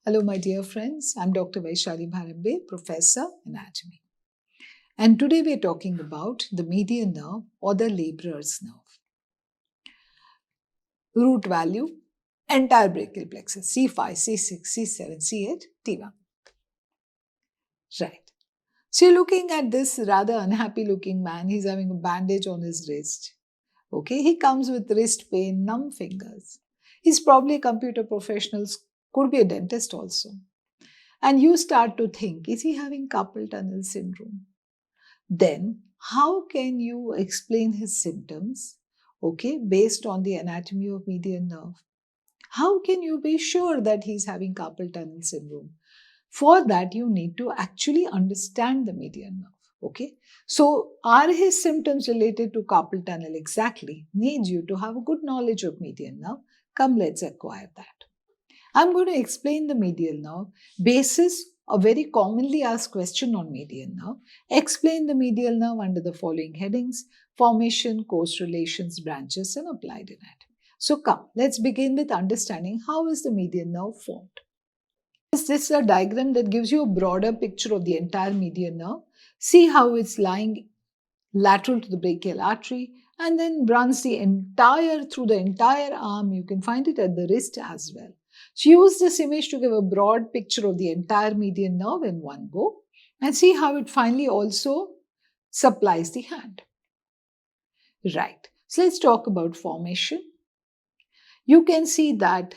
Hello, my dear friends. I'm Dr. Vaishali Bharambe, Professor Anatomy. And today we're talking about the median nerve or the laborer's nerve. Root value, entire brachial plexus, C5, C6, C7, C8, T1. Right. So you're looking at this rather unhappy looking man. He's having a bandage on his wrist. Okay, he comes with wrist pain, numb fingers. He's probably a computer professional, could be a dentist also. And you start to think, is he having carpal tunnel syndrome? Then, how can you explain his symptoms, okay, based on the anatomy of median nerve? How can you be sure that he's having carpal tunnel syndrome? For that, you need to actually understand the median nerve. Okay, so are his symptoms related to carpal tunnel exactly? Needs you to have a good knowledge of median nerve. Come, let's acquire that. I'm going to explain the medial nerve basis a very commonly asked question on median nerve. Explain the medial nerve under the following headings: formation, course relations, branches, and applied anatomy. So come, let's begin with understanding how is the median nerve formed. This is a diagram that gives you a broader picture of the entire median nerve. See how it's lying lateral to the brachial artery and then runs through the entire arm. You can find it at the wrist as well. So use this image to give a broad picture of the entire median nerve in one go and see how it finally also supplies the hand. Right. So let's talk about formation. You can see that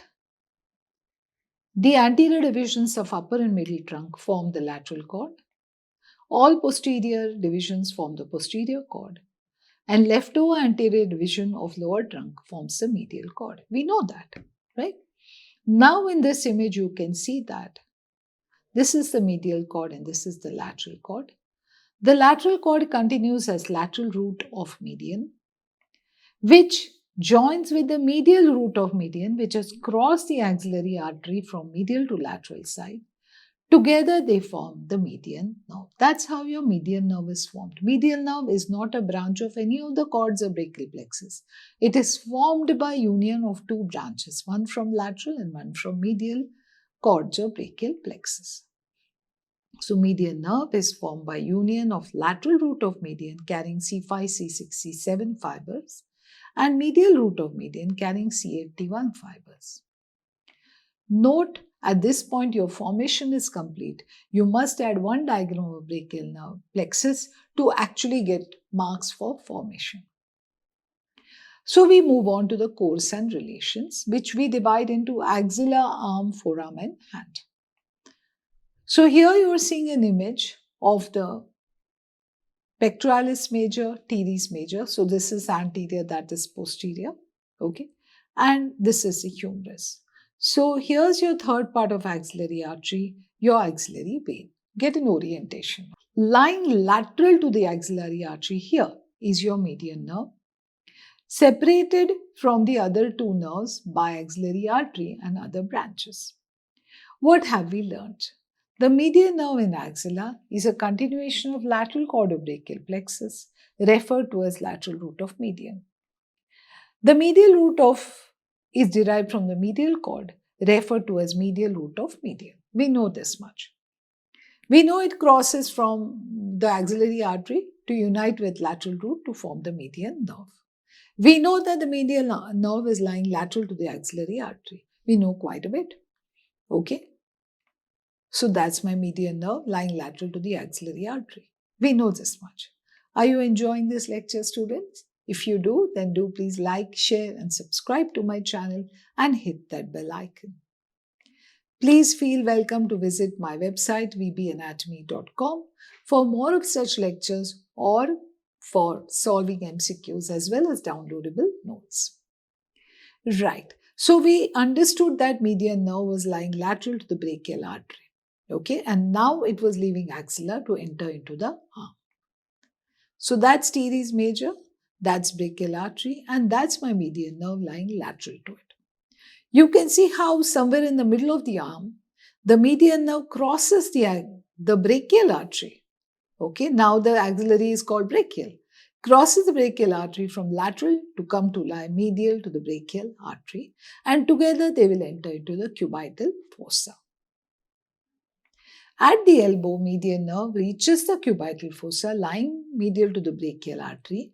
the anterior divisions of upper and middle trunk form the lateral cord. All posterior divisions form the posterior cord. And leftover anterior division of lower trunk forms the medial cord. We know that, right? Now in this image, you can see that this is the medial cord and this is the lateral cord. The lateral cord continues as lateral root of median, which joins with the medial root of median, which has crossed the axillary artery from medial to lateral side. Together, they form the median nerve. That's how your median nerve is formed. Medial nerve is not a branch of any of the cords or brachial plexus. It is formed by union of two branches, one from lateral and one from medial cords or brachial plexus. So, median nerve is formed by union of lateral root of median carrying C5, C6, C7 fibers and medial root of median carrying C8, T1 fibers. Note, at this point, your formation is complete. You must add one diagram of brachial nerve plexus to actually get marks for formation. So we move on to the course and relations, which we divide into axilla, arm, forearm, and hand. So here you are seeing an image of the pectoralis major, teres major. So this is anterior, that is posterior. Okay. And this is the humerus. So here's your third part of axillary artery, your axillary vein. Get an orientation. Lying lateral to the axillary artery here is your median nerve, separated from the other two nerves by axillary artery and other branches. What have we learned? The median nerve in axilla is a continuation of lateral cord of brachial plexus, referred to as lateral root of median. The medial root is derived from the medial cord, referred to as medial root of median. We know this much. We know it crosses from the axillary artery to unite with lateral root to form the median nerve. We know that the medial nerve is lying lateral to the axillary artery. We know quite a bit. Okay. So that's my median nerve lying lateral to the axillary artery. We know this much. Are you enjoying this lecture, students? If you do, then do please like, share and subscribe to my channel and hit that bell icon. Please feel welcome to visit my website vbanatomy.com for more of such lectures or for solving MCQs as well as downloadable notes. Right. So we understood that median nerve was lying lateral to the brachial artery. Okay. And now it was leaving axilla to enter into the arm. So that's teres major. That's brachial artery, and that's my median nerve lying lateral to it. You can see how somewhere in the middle of the arm, the median nerve crosses the brachial artery. Okay, now the axillary is called brachial. Crosses the brachial artery from lateral to come to lie medial to the brachial artery, and together they will enter into the cubital fossa. At the elbow, median nerve reaches the cubital fossa lying medial to the brachial artery.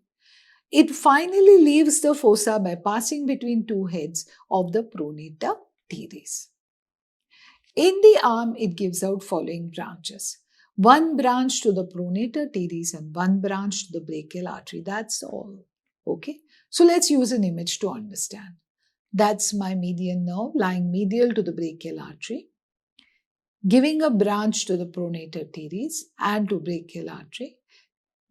It finally leaves the fossa by passing between two heads of the pronator teres. In the arm, it gives out following branches. One branch to the pronator teres and one branch to the brachial artery. That's all. Okay. So let's use an image to understand. That's my median nerve lying medial to the brachial artery, giving a branch to the pronator teres and to brachial artery,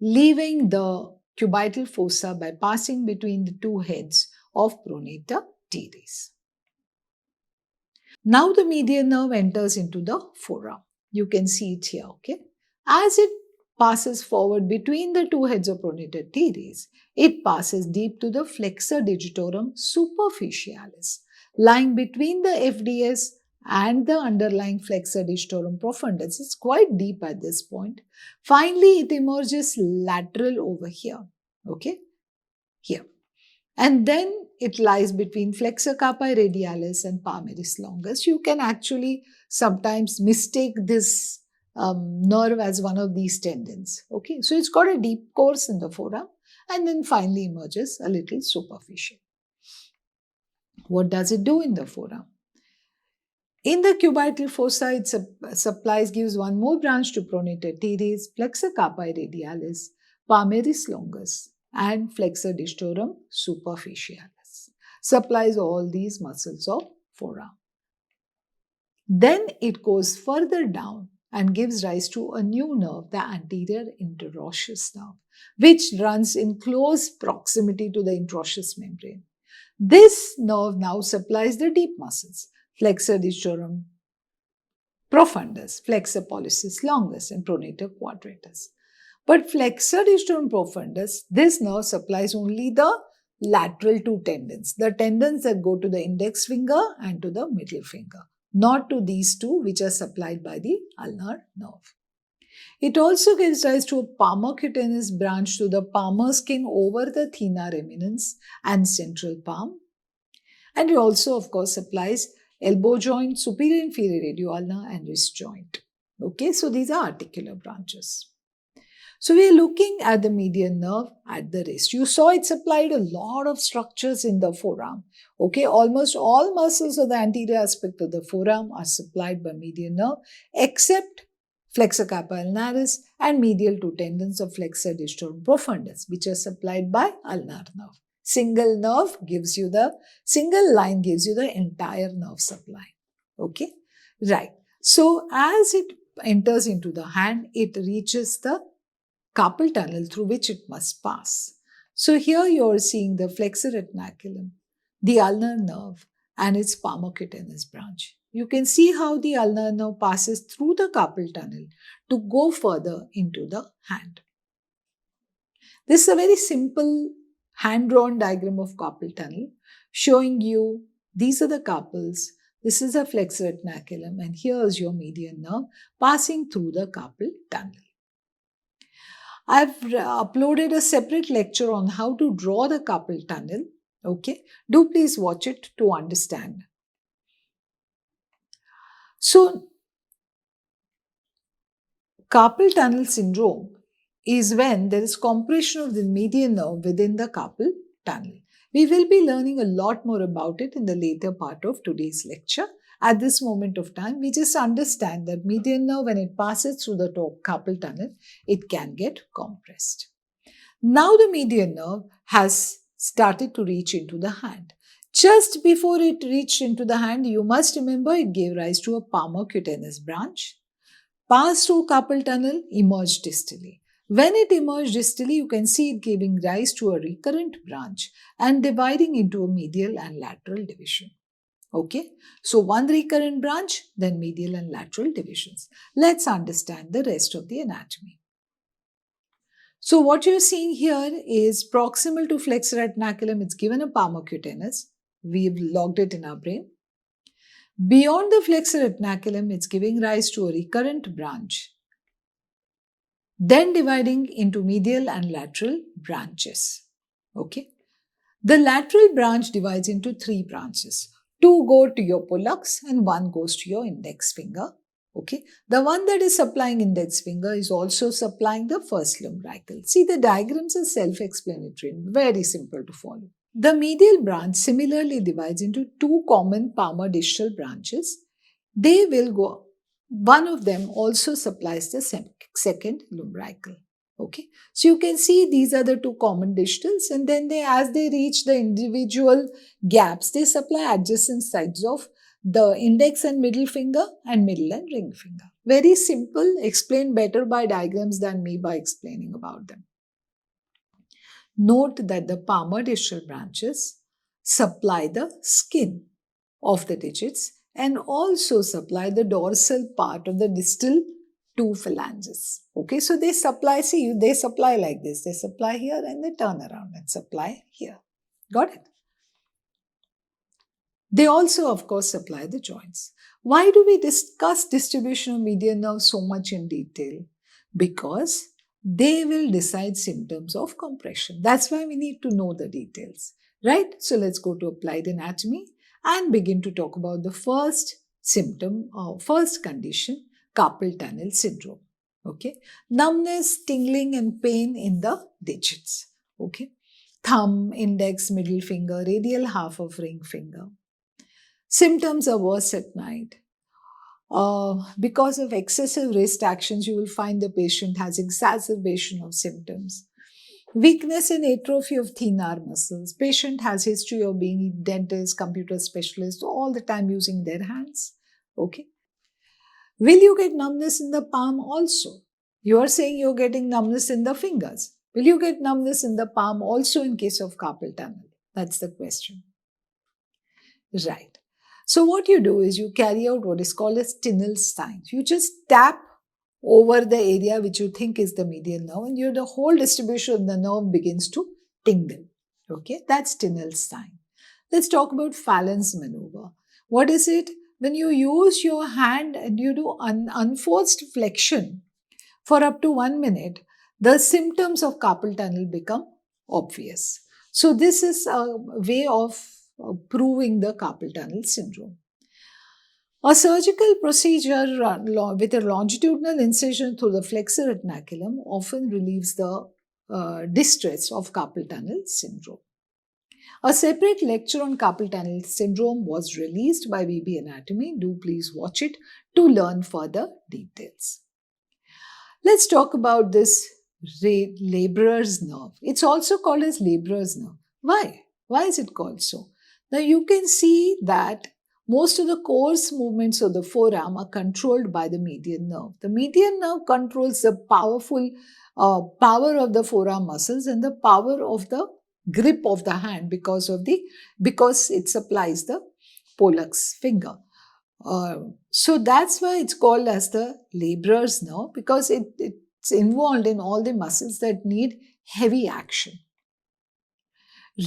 leaving the cubital fossa by passing between the two heads of pronator teres. Now the median nerve enters into the forearm. You can see it here, okay? As it passes forward between the two heads of pronator teres, it passes deep to the flexor digitorum superficialis, lying between the FDS and the underlying flexor digitorum profundus. It's quite deep at this point. Finally, it emerges lateral over here, okay? Here. And then it lies between flexor carpi radialis and palmaris longus. You can actually sometimes mistake this nerve as one of these tendons. Okay, so it's got a deep course in the forearm and then finally emerges a little superficial. What does it do in the forearm? In the cubital fossa, it gives one more branch to pronator teres, flexor carpi radialis, palmaris longus, and flexor digitorum superficialis. Supplies all these muscles of forearm. Then it goes further down and gives rise to a new nerve, the anterior interosseous nerve, which runs in close proximity to the interosseous membrane. This nerve now supplies the deep muscles, flexor digitorum profundus, flexor pollicis longus, and pronator quadratus. But flexor digitorum profundus, this nerve supplies only the lateral two tendons, the tendons that go to the index finger and to the middle finger, not to these two which are supplied by the ulnar nerve. It also gives rise to a palmocutaneous branch to the palmar skin over the thenar eminence and central palm. And it also, of course, supplies elbow joint, superior inferior radioulnar, and wrist joint. Okay, so these are articular branches. So we are looking at the median nerve at the wrist. You saw it supplied a lot of structures in the forearm. Okay, almost all muscles of the anterior aspect of the forearm are supplied by median nerve except flexor carpi ulnaris and medial two tendons of flexor digitorum profundus, which are supplied by ulnar nerve. Single line gives you the entire nerve supply. Okay, right. So as it enters into the hand, it reaches the carpal tunnel through which it must pass. So here you are seeing the flexor retinaculum, the ulnar nerve, and its palmocutaneous branch. You can see how the ulnar nerve passes through the carpal tunnel to go further into the hand. This is a very simple hand-drawn diagram of carpal tunnel showing you these are the carpals, this is the flexor retinaculum, and here is your median nerve passing through the carpal tunnel. I've uploaded a separate lecture on how to draw the carpal tunnel. Okay, do please watch it to understand. So, carpal tunnel syndrome is when there is compression of the median nerve within the carpal tunnel. We will be learning a lot more about it in the later part of today's lecture. At this moment of time, we just understand that median nerve, when it passes through the carpal tunnel, it can get compressed. Now the median nerve has started to reach into the hand. Just before it reached into the hand, you must remember it gave rise to a palmocutaneous branch, passed through carpal tunnel, emerged distally. When it emerged distally, you can see it giving rise to a recurrent branch and dividing into a medial and lateral division. Okay, so one recurrent branch, then medial and lateral divisions. Let's understand the rest of the anatomy. So what you're seeing here is proximal to flexor retinaculum, it's given a palmocutaneous. We've logged it in our brain. Beyond the flexor retinaculum, it's giving rise to a recurrent branch, then dividing into medial and lateral branches. Okay, the lateral branch divides into three branches. Two go to your pollux and one goes to your index finger. Okay, the one that is supplying index finger is also supplying the first lumbrical. See, the diagrams are self-explanatory and very simple to follow. The medial branch similarly divides into two common palmar distal branches. They will go, one of them also supplies the second lumbrical. Okay, so you can see these are the two common distals, and then as they reach the individual gaps, they supply adjacent sides of the index and middle finger and middle and ring finger. Very simple, explained better by diagrams than me by explaining about them. Note that the palmar distal branches supply the skin of the digits and also supply the dorsal part of the distal two phalanges. Okay, so they supply, see, they supply like this. They supply here and they turn around and supply here. Got it? They also, of course, supply the joints. Why do we discuss distribution of median nerve so much in detail? Because they will decide symptoms of compression. That's why we need to know the details, right? So let's go to applied anatomy and begin to talk about the first symptom or first condition, carpal tunnel syndrome. Okay, numbness, tingling, and pain in the digits. Okay, thumb, index, middle finger, radial half of ring finger. Symptoms are worse at night. Because of excessive wrist actions, you will find the patient has exacerbation of symptoms. Weakness and atrophy of thenar muscles. Patient has history of being dentist, computer specialist, all the time using their hands. Okay. Will you get numbness in the palm also? You are saying you're getting numbness in the fingers. Will you get numbness in the palm also in case of carpal tunnel? That's the question. Right. So what you do is you carry out what is called as Tinel's sign. You just tap over the area which you think is the medial nerve, and the whole distribution of the nerve begins to tingle. Okay, that's Tinel's sign. Let's talk about Fallon's maneuver. What is it? When you use your hand and you do unforced flexion for up to 1 minute, the symptoms of carpal tunnel become obvious. So this is a way of proving the carpal tunnel syndrome. A surgical procedure with a longitudinal incision through the flexor retinaculum often relieves the distress of carpal tunnel syndrome. A separate lecture on carpal tunnel syndrome was released by VB Anatomy. Do please watch it to learn further details. Let's talk about this laborer's nerve. It's also called as laborer's nerve. Why? Why is it called so? Now you can see that most of the coarse movements of the forearm are controlled by the median nerve. The median nerve controls the powerful power of the forearm muscles and the power of the grip of the hand because it supplies the pollex finger. So that's why it's called as the laborer's nerve, because it's involved in all the muscles that need heavy action.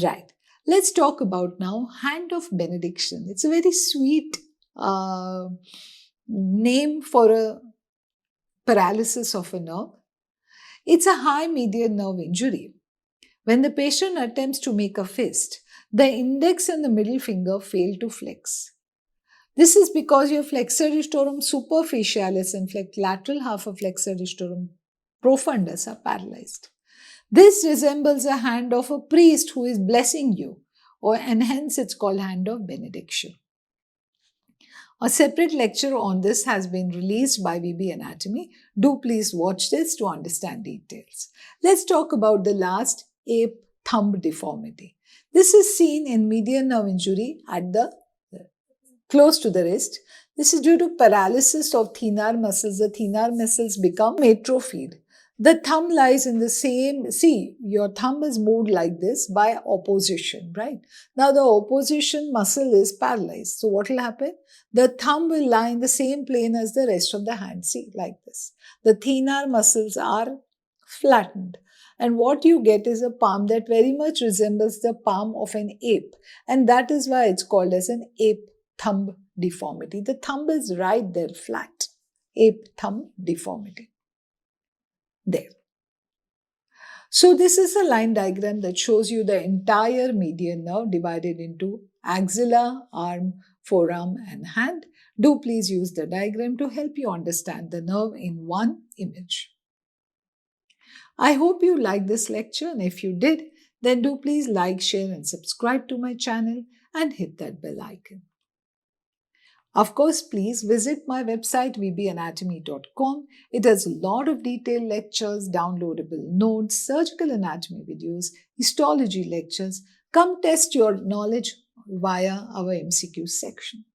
Right. Let's talk about now hand of benediction. It's a very sweet name for a paralysis of a nerve. It's a high median nerve injury. When the patient attempts to make a fist, the index and the middle finger fail to flex. This is because your flexor digitorum superficialis and lateral half of flexor digitorum profundus are paralyzed. This resembles a hand of a priest who is blessing you, and hence it's called hand of benediction. A separate lecture on this has been released by VB Anatomy. Do please watch this to understand details. Let's talk about the last, ape thumb deformity. This is seen in median nerve injury at the close to the wrist. This is due to paralysis of thenar muscles. The thenar muscles become atrophied. The thumb lies in the same, see, your thumb is moved like this by opposition, right? Now the opposition muscle is paralyzed. So what will happen? The thumb will lie in the same plane as the rest of the hand, see, like this. The thenar muscles are flattened. And what you get is a palm that very much resembles the palm of an ape. And that is why it's called as an ape thumb deformity. The thumb is right there, flat. Ape thumb deformity. There. So this is a line diagram that shows you the entire median nerve divided into axilla, arm, forearm and hand. Do please use the diagram to help you understand the nerve in one image. I hope you liked this lecture, and if you did, then do please like, share and subscribe to my channel and hit that bell icon. Of course, please visit my website vbanatomy.com. It has a lot of detailed lectures, downloadable notes, surgical anatomy videos, histology lectures. Come test your knowledge via our MCQ section.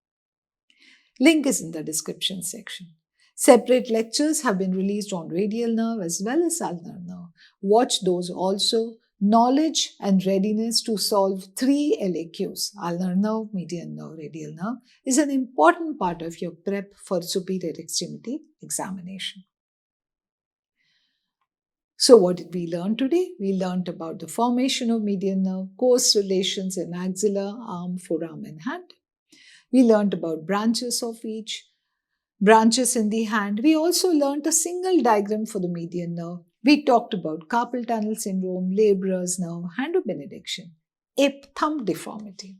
Link is in the description section. Separate lectures have been released on radial nerve as well as ulnar nerve. Watch those also. Knowledge and readiness to solve 3 LAQs, ulnar nerve, median nerve, radial nerve, is an important part of your prep for superior extremity examination. So what did we learn today? We learned about the formation of median nerve, coarse relations in axilla, arm, forearm and hand. We learned about branches of each, branches in the hand. We also learned a single diagram for the median nerve. We talked about carpal tunnel syndrome, Leber's nerve, hand of benediction, ape thumb deformity.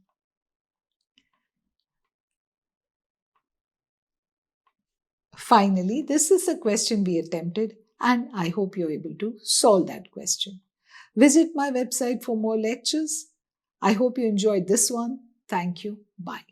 Finally, this is a question we attempted, and I hope you're able to solve that question. Visit my website for more lectures. I hope you enjoyed this one. Thank you. Bye.